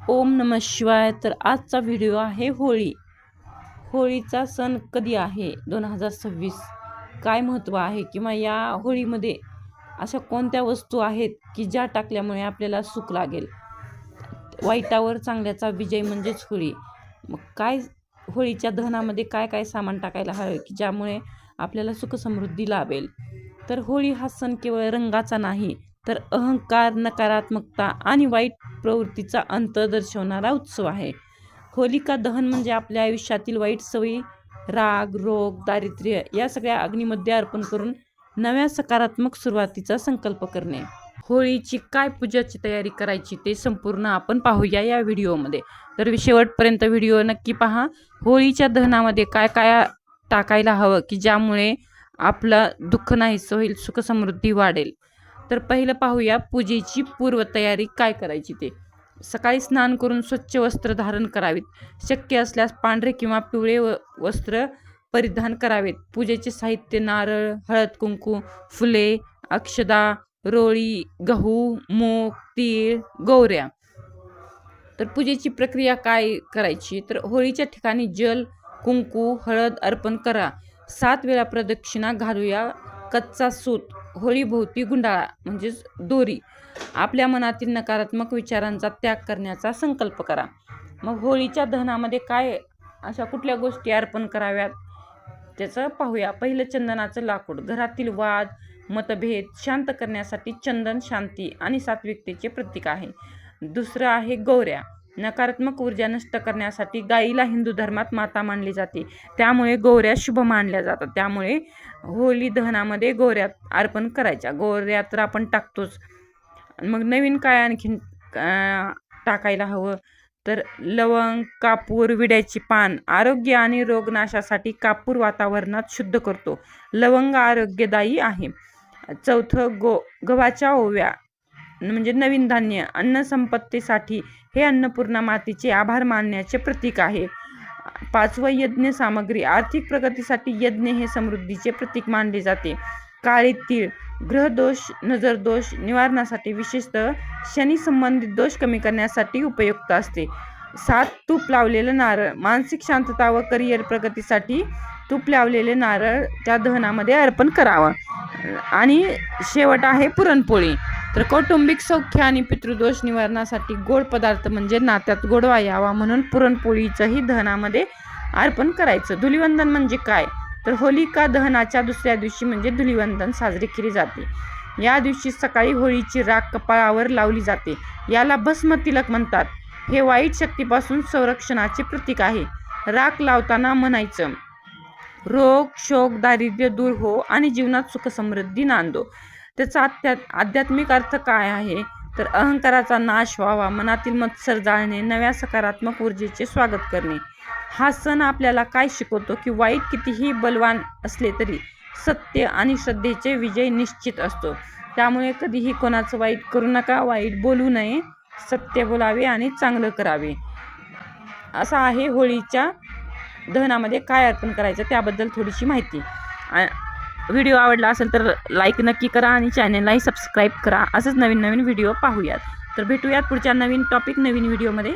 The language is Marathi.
ओम नमः शिवाय. तर आजचा व्हिडिओ आहे होळी. होळीचा सण कधी आहे? 2026. काय महत्त्व आहे किंवा या होळीमध्ये अशा कोणत्या वस्तू आहेत की ज्या टाकल्यामुळे आपल्याला सुख लागेल? वाईटावर चांगल्याचा विजय म्हणजेच होळी. मग काय होळीच्या दहनामध्ये काय काय सामान टाकायला हवे की ज्यामुळे आपल्याला सुख समृद्धी लाभेल? तर होळी हा सण केवळ रंगाचा नाही, तर अहंकार, नकारात्मकता आणि वाईट प्रवृत्तीचा अंत दर्शवणारा उत्सव आहे. होलिका दहन म्हणजे आपल्या आयुष्यातील वाईट सवयी, राग, रोग, दारिद्र्य या सगळ्या अग्नीमध्ये अर्पण करून नव्या सकारात्मक सुरुवातीचा संकल्प करणे. होळीची काय पूजाची तयारी करायची ते संपूर्ण आपण पाहूया या व्हिडिओमध्ये. तर शेवटपर्यंत व्हिडिओ नक्की पहा. होळीच्या दहनामध्ये काय काय टाकायला हवं की ज्यामुळे आपलं दुःख नाहीसं होईल, सुख समृद्धी वाढेल. तर पहिलं पाहूया पूजेची पूर्वतयारी काय करायची ते. सकाळी स्नान करून स्वच्छ वस्त्र धारण करावीत. शक्य असल्यास पांढरे किंवा पिवळे वस्त्र परिधान करावेत. पूजेचे साहित्य नारळ, हळद कुंकू, फुले, अक्षदा, रोळी, गहू, मूग, तीळ, गौऱ्या. तर पूजेची प्रक्रिया काय करायची? तर होळीच्या ठिकाणी जल, कुंकू, हळद अर्पण करा. 7 वेळा प्रदक्षिणा घालूया. कच्चा सूत होळीभोवती गुंडाळा म्हणजेच दोरी. आपल्या मनातील नकारात्मक विचारांचा त्याग करण्याचा संकल्प करा. मग होळीच्या दहनामध्ये काय अशा कुठल्या गोष्टी अर्पण कराव्यात त्याचं पाहूया. पहिलं चंदनाचं लाकूड. घरातील वाद, मतभेद शांत करण्यासाठी चंदन शांती आणि सात्विकतेचे प्रतीक आहे. दुसरं आहे गौऱ्या. नकारात्मक ऊर्जा नष्ट करण्यासाठी गाईला हिंदू धर्मात माता मानली जाते, त्यामुळे गौऱ्या शुभ मानल्या जातात. त्यामुळे होळी दहनामध्ये गौऱ्या अर्पण करायच्या. गौऱ्या तर आपण टाकतोच. मग नवीन काय आणखीन टाकायला हवं? तर लवंग, कापूर, विड्याची पान. आरोग्य आणि रोगनाशासाठी कापूर वातावरणात शुद्ध करतो. लवंग आरोग्यदायी आहे. चौथं गव्हाच्या ओव्या म्हणजे नवीन धान्य. अन्न संपत्तीसाठी हे अन्नपूर्णा मातेचे आभार मानण्याचे प्रतीक आहे. 5वं यज्ञ सामग्री. आर्थिक प्रगतीसाठी यज्ञ हे समृद्धीचे प्रतीक मानले जाते. काळे तीळ ग्रहदोष, नजरदोष निवारणासाठी, विशेषतः शनी संबंधित दोष कमी करण्यासाठी उपयुक्त असते. 7 तूप लावलेलं नारळ. मानसिक शांतता व करिअर प्रगतीसाठी तूप लावलेले नारळ त्या दहनामध्ये अर्पण करावं. आणि शेवट आहे पुरणपोळी. तर कौटुंबिक सौख्य आणि पितृदोष निवारणासाठी गोड पदार्थ म्हणजे नात्यात गोडवा यावा म्हणून पुरणपोळीचंही दहनामध्ये अर्पण करायचं. धुलिवंदन म्हणजे काय? तर होलिका दहनाच्या दुसऱ्या दिवशी म्हणजे धुलिवंदन साजरी केली जाते. या दिवशी सकाळी होळीची राख कपाळावर लावली जाते. याला भस्म तिलक म्हणतात. हे वाईट शक्तीपासून संरक्षणाचे प्रतीक आहे. राख लावताना म्हणायचं, रोग, शोक, दारिद्र्य दूर हो आणि जीवनात सुख समृद्धी नांदो. त्याचा आध्यात्मिक अर्थ काय आहे? तर अहंकाराचा नाश व्हावा, मनातील मत्सर जाळणे, नव्या सकारात्मक ऊर्जेचे स्वागत करणे. हा सण आपल्याला काय शिकवतो की वाईट कितीही बलवान असले तरी सत्य आणि श्रद्धेचे विजय निश्चित असतो. त्यामुळे कधीही कोणाचं वाईट करू नका, वाईट बोलू नये, सत्य बोलावे आणि चांगलं करावे. असं आहे होळीच्या दहनामध्ये काय अर्पण करायचं त्याबद्दल थोडीशी माहिती. व्हिडिओ आवडला असेल तर लाईक नक्की करा आणि चॅनललाही सबस्क्राईब करा. असंच नवीन नवीन व्हिडिओ पाहूयात. तर भेटूयात पुढच्या नवीन टॉपिक नवीन व्हिडिओमध्ये.